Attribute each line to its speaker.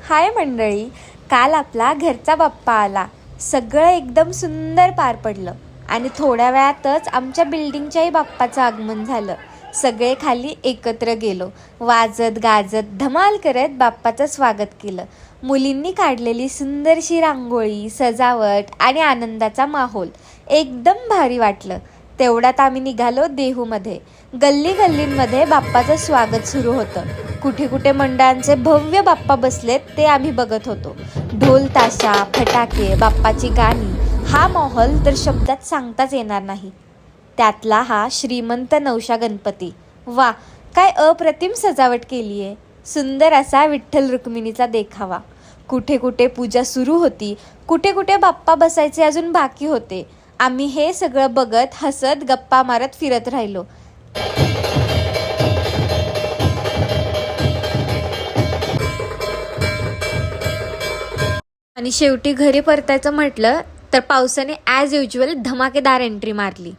Speaker 1: हाय मंडळी, काल आपला घरचा बाप्पा आला. सगळं एकदम सुंदर पार पडलं आणि थोड्या वेळातच आमच्या बिल्डिंगच्याही बाप्पाचं आगमन झालं. सगळे खाली एकत्र गेलो. वाजत गाजत धमाल करत बाप्पाचं स्वागत केलं. मुलींनी काढलेली सुंदरशी रांगोळी, सजावट आणि आनंदाचा माहोल एकदम भारी वाटलं. तेवढ्यात आम्ही निघालो देहूमध्ये. गल्ली गल्लींमध्ये बाप्पाचं स्वागत सुरू होतं. कुठे कुठे मंडळांचे भव्य बाप्पा बसलेत ते आम्ही बघत होतो. ढोल ताशा, फटाके, बाप्पाची गाणी, हा माहोल तर शब्दात सांगताच येणार नाही. त्यातला हा श्रीमंत नवशा गणपती, वा काय अप्रतिम सजावट केली आहे. सुंदर असा विठ्ठल रुक्मिणीचा देखावा. कुठे कुठे पूजा सुरू होती, कुठे कुठे बाप्पा बसायचे अजून बाकी होते. आम्ही हे सगळं बघत हसत गप्पा मारत फिरत राहिलो. आणि शेवटी घरी परतायचं म्हटलं तर पावसाने ॲज युजल धमाकेदार एंट्री मारली.